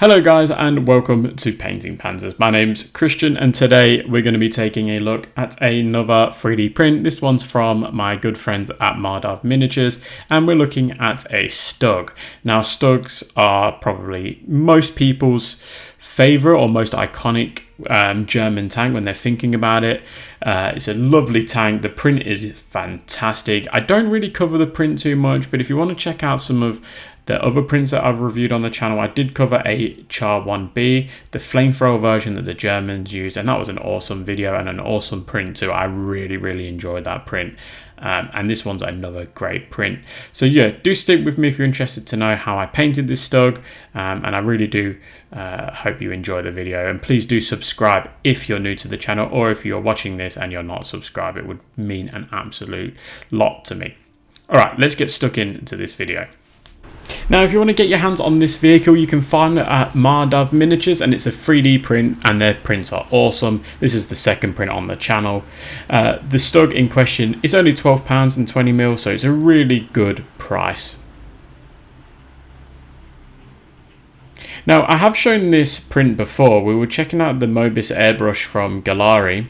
Hello guys and welcome to Painting Panzers. My name's Christian and today we're going to be taking a look at another 3D print. This one's from my good friends at Mardav Miniatures and we're looking at a Stug. Now Stugs are probably most people's favourite or most iconic German tank when they're thinking about it. It's a lovely tank. The print is fantastic. I don't really cover the print too much, but if you want to check out some of the other prints that I've reviewed on the channel, I did cover a Char 1B, the flamethrower version that the Germans used, and that was an awesome video and an awesome print too. I really enjoyed that print. And this one's another great print. So yeah, do stick with me if you're interested to know how I painted this Stug, and I really do hope you enjoy the video. And please do subscribe if you're new to the channel, or if you're watching this and you're not subscribed, it would mean an absolute lot to me. Alright, let's get stuck into this video. Now, if you want to get your hands on this vehicle, you can find it at Mardav Miniatures, and it's a 3D print, and their prints are awesome. This is the second print on the channel. The Stug in question is only £12 and 20mm, so it's a really good price. Now, I have shown this print before. We were checking out the Mobis airbrush from Galari.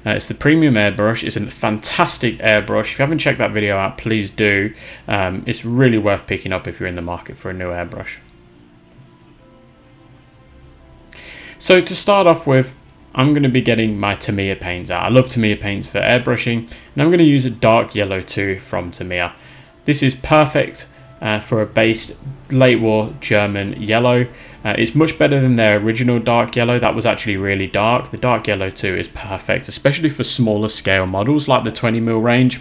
It's the premium airbrush. It's a fantastic airbrush. If you haven't checked that video out, please do. It's really worth picking up if you're in the market for a new airbrush. So to start off with, I'm going to be getting my Tamiya paints out. I love Tamiya paints for airbrushing, and I'm going to use a dark yellow 2 from Tamiya. This is perfect for a base late war German yellow. It's much better than their original dark yellow. That was actually really dark. The dark yellow 2 is perfect, especially for smaller scale models like the 20mm range.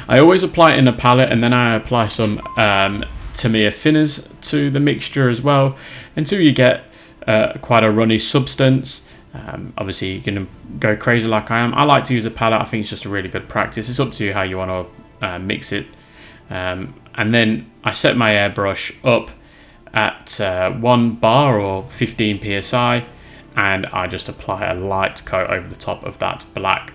I always apply it in a palette, and then I apply some Tamiya thinners to the mixture as well until you get quite a runny substance. Obviously you can go crazy like I am. I like to use a palette. I think it's just a really good practice. It's up to you how you want to mix it. And then I set my airbrush up at 1 bar or 15 psi, and I just apply a light coat over the top of that black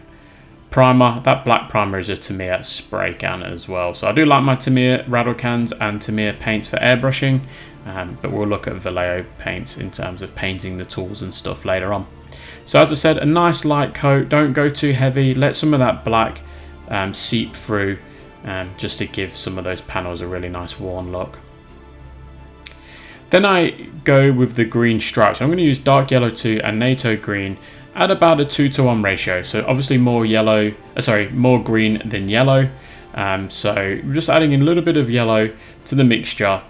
primer. That black primer is a Tamiya spray can as well. So I do like my Tamiya rattle cans and Tamiya paints for airbrushing, but we'll look at Vallejo paints in terms of painting the tools and stuff later on. So as I said, a nice light coat. Don't go too heavy. Let some of that black seep through, just to give some of those panels a really nice worn look. Then I go with the green stripes. I'm going to use dark yellow 2 and NATO green at about a 2:1 ratio. So obviously more green than yellow. So we're just adding in a little bit of yellow to the mixture,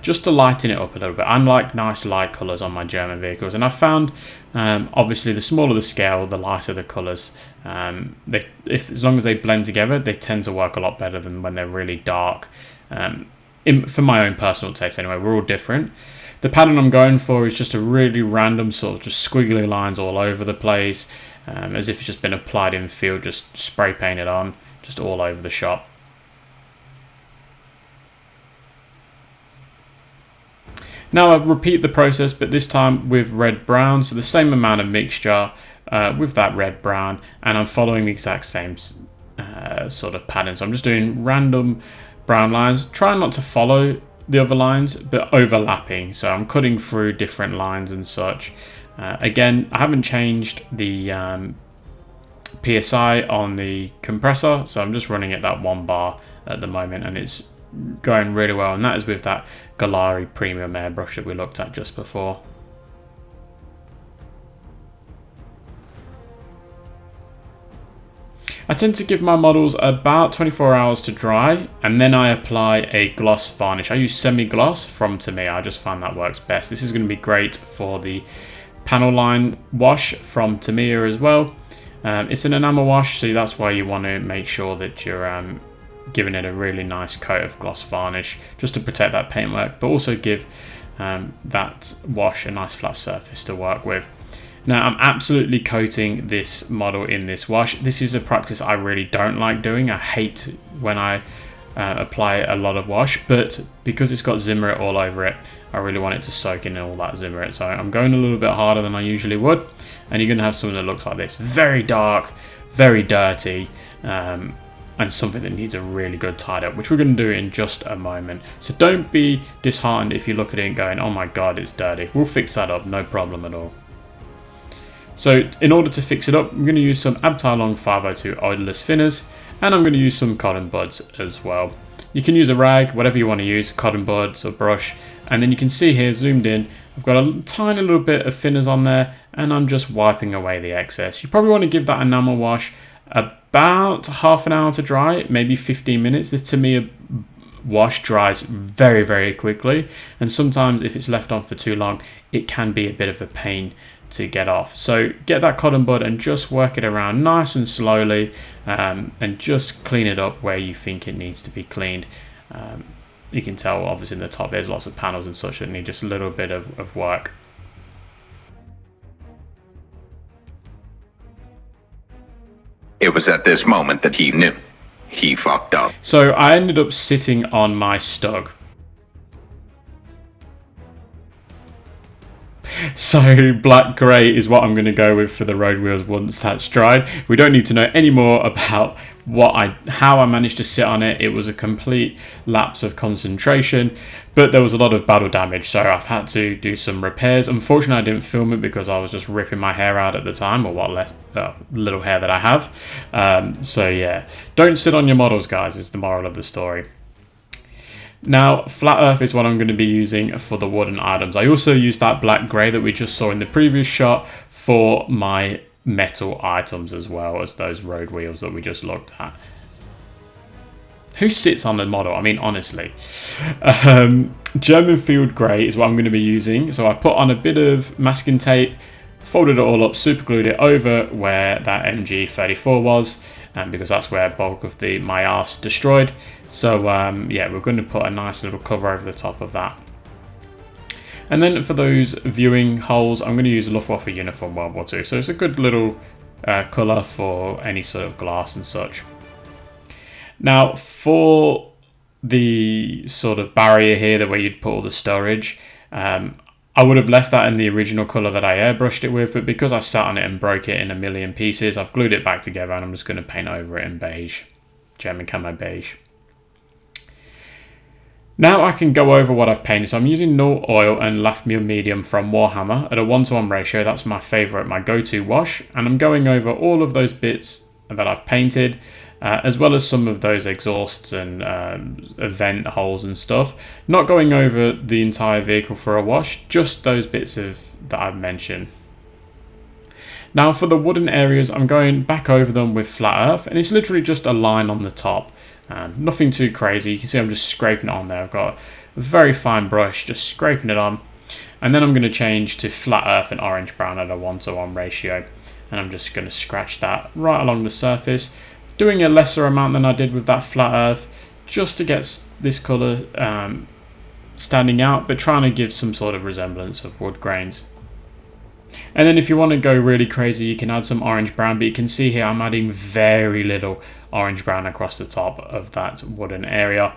just to lighten it up a little bit. I like nice light colours on my German vehicles, and I've found obviously the smaller the scale, the lighter the colours. As long as they blend together, they tend to work a lot better than when they're really dark. For my own personal taste anyway, we're all different. The pattern I'm going for is just a really random sort of just squiggly lines all over the place, as if it's just been applied in field, just spray painted on, just all over the shop. Now I repeat the process, but this time with red brown, so the same amount of mixture with that red brown, and I'm following the exact same sort of pattern. So I'm just doing random brown lines, trying not to follow the other lines, but overlapping. So I'm cutting through different lines and such. Again, I haven't changed the PSI on the compressor, so I'm just running at that 1 bar at the moment, and it's going really well. And that is with that Galari premium airbrush that we looked at just before. I tend to give my models about 24 hours to dry, and then I apply a gloss varnish. I use semi-gloss from Tamiya. I just find that works best. This is going to be great for the panel line wash from Tamiya as well. It's an enamel wash, so that's why you want to make sure that you're giving it a really nice coat of gloss varnish, just to protect that paintwork, but also give that wash a nice flat surface to work with. Now I'm absolutely coating this model in this wash. This is a practice I really don't like doing. I hate when I apply a lot of wash, but because it's got Zimmerit all over it, I really want it to soak in all that Zimmerit. So I'm going a little bit harder than I usually would, and you're going to have something that looks like this. Very dark, very dirty, and something that needs a really good tidy up, which we're going to do in just a moment. So don't be disheartened if you look at it and going, oh my god, it's dirty. We'll fix that up, no problem at all. So in order to fix it up, I'm going to use some Abteilung 502 oilless thinners, and I'm going to use some cotton buds as well. You can use a rag, whatever you want to use, cotton buds or brush, and then you can see here, zoomed in, I've got a tiny little bit of thinners on there, and I'm just wiping away the excess. You probably want to give that enamel wash about half an hour to dry, maybe 15 minutes. This Tamiya wash dries very, very quickly, and sometimes if it's left on for too long, it can be a bit of a pain to get off. So get that cotton bud and just work it around nice and slowly, and just clean it up where you think it needs to be cleaned. You can tell obviously in the top there's lots of panels and such that need just a little bit of work. It was at this moment that he knew. He fucked up. So I ended up sitting on my Stug. So black grey is what I'm going to go with for the road wheels once that's dried. We don't need to know any more about how I managed to sit on it. It was a complete lapse of concentration, but there was a lot of battle damage, so I've had to do some repairs. Unfortunately, I didn't film it because I was just ripping my hair out at the time, or what little hair that I have. So yeah, don't sit on your models, guys, is the moral of the story. Now, flat earth is what I'm going to be using for the wooden items. I also use that black grey that we just saw in the previous shot for my metal items, as well as those road wheels that we just looked at. Who sits on the model? I mean, honestly. German field grey is what I'm going to be using. So I put on a bit of masking tape, folded it all up, super glued it over where that MG34 was, because that's where bulk of my arse destroyed. So yeah, we're going to put a nice little cover over the top of that. And then for those viewing holes, I'm going to use Luftwaffe Uniform World War II. So it's a good little colour for any sort of glass and such. Now for the sort of barrier here, the way you'd put all the storage, I would have left that in the original colour that I airbrushed it with, but because I sat on it and broke it in a million pieces, I've glued it back together and I'm just going to paint over it in beige, German camo beige. Now I can go over what I've painted. So I'm using Null Oil and Lafmir Medium from Warhammer at a 1:1 ratio. That's my favourite, my go-to wash. And I'm going over all of those bits that I've painted, as well as some of those exhausts and vent holes and stuff. Not going over the entire vehicle for a wash, just those bits that I've mentioned. Now for the wooden areas, I'm going back over them with flat earth, and it's literally just a line on the top. Nothing too crazy. You can see I'm just scraping it on there. I've got a very fine brush, just scraping it on. And then I'm going to change to flat earth and orange brown at a 1:1 ratio. And I'm just going to scratch that right along the surface, doing a lesser amount than I did with that flat earth, just to get this colour standing out, but trying to give some sort of resemblance of wood grains. And then if you want to go really crazy, you can add some orange brown, but you can see here I'm adding very little orange brown across the top of that wooden area.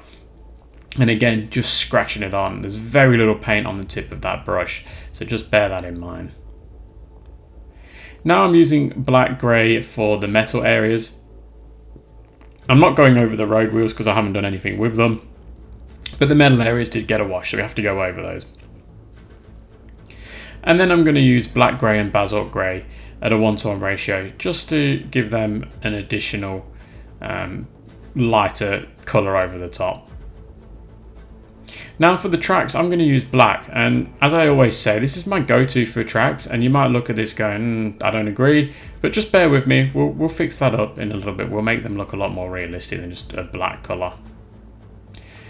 And again, just scratching it on. There's very little paint on the tip of that brush, so just bear that in mind. Now I'm using black grey for the metal areas. I'm not going over the road wheels because I haven't done anything with them, but the metal areas did get a wash, so we have to go over those. And then I'm going to use black grey and basalt grey at a 1:1 ratio, just to give them an additional lighter colour over the top. Now for the tracks, I'm going to use black, and as I always say, this is my go-to for tracks, and you might look at this going, I don't agree, but just bear with me, we'll fix that up in a little bit. We'll make them look a lot more realistic than just a black colour.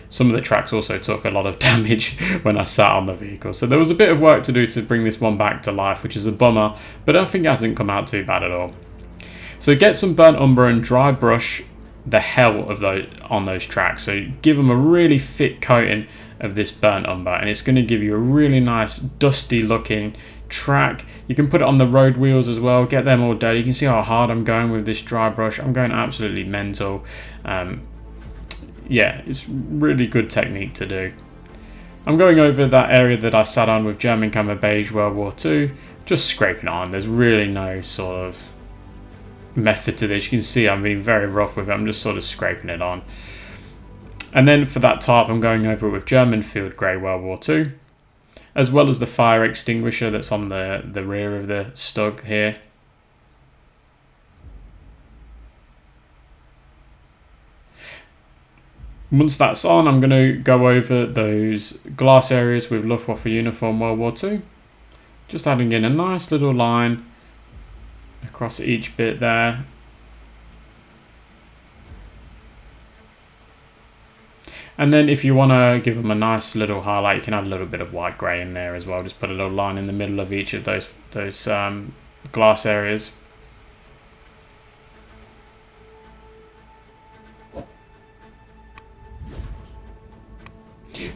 Some of the tracks also took a lot of damage when I sat on the vehicle, so there was a bit of work to do to bring this one back to life, which is a bummer, but I think it hasn't come out too bad at all. So get some burnt umber and dry brush the hell of those on those tracks, so give them a really thick coating of this burnt umber, and it's going to give you a really nice dusty looking track. You can put it on the road wheels as well, get them all dirty. You can see how hard I'm going with this dry brush. I'm going absolutely mental. Yeah, it's really good technique to do. I'm going over that area that I sat on with German camo beige World War II, just scraping it on. There's really no sort of method to this. You can see I'm being very rough with it. I'm just sort of scraping it on. And then for that tarp, I'm going over with German Field Grey World War II, as well as the fire extinguisher that's on the rear of the Stug here. Once that's on, I'm going to go over those glass areas with Luftwaffe Uniform World War II. Just adding in a nice little line across each bit there. And then if you want to give them a nice little highlight, you can add a little bit of white grey in there as well. Just put a little line in the middle of each of those glass areas.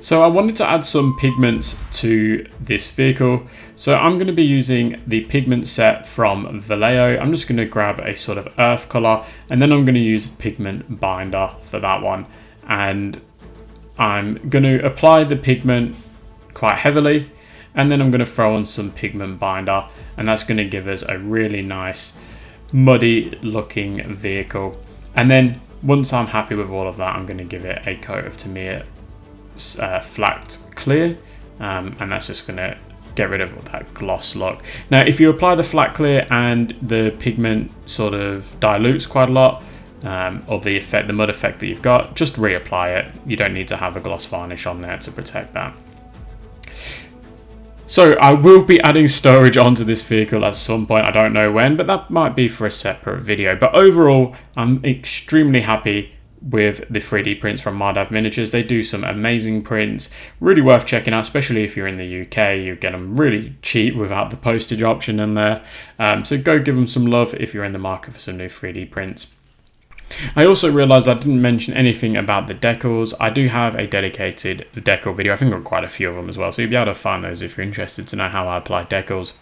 So I wanted to add some pigments to this vehicle. So I'm going to be using the pigment set from Vallejo. I'm just going to grab a sort of earth colour, and then I'm going to use a pigment binder for that one. And I'm going to apply the pigment quite heavily, and then I'm going to throw on some pigment binder, and that's going to give us a really nice muddy looking vehicle. And then once I'm happy with all of that, I'm going to give it a coat of Tamiya flat clear, and that's just going to get rid of that gloss look. Now if you apply the flat clear and the pigment sort of dilutes quite a lot, or the mud effect that you've got, just reapply it. You don't need to have a gloss varnish on there to protect that. So I will be adding storage onto this vehicle at some point. I don't know when, but that might be for a separate video. But overall, I'm extremely happy with the 3D prints from Mardav Miniatures. They do some amazing prints, really worth checking out, especially if you're in the UK. You get them really cheap without the postage option in there. So go give them some love if you're in the market for some new 3D prints. I also realised I didn't mention anything about the decals. I do have a dedicated decal video. I think I've got quite a few of them as well, so you'll be able to find those if you're interested to know how I apply decals.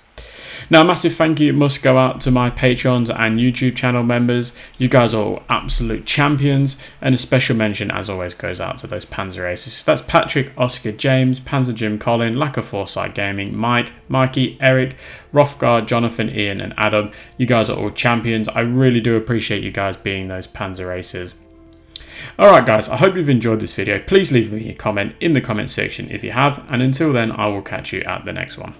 Now, a massive thank you must go out to my Patreons and YouTube channel members. You guys are all absolute champions, and a special mention, as always, goes out to those Panzer Aces. That's Patrick, Oscar, James, Panzer Jim, Colin, Lack of Foresight Gaming, Mike, Mikey, Eric, Rothgard, Jonathan, Ian, and Adam. You guys are all champions. I really do appreciate you guys being those Panzer Aces. Alright guys, I hope you've enjoyed this video. Please leave me a comment in the comment section if you have, and until then, I will catch you at the next one.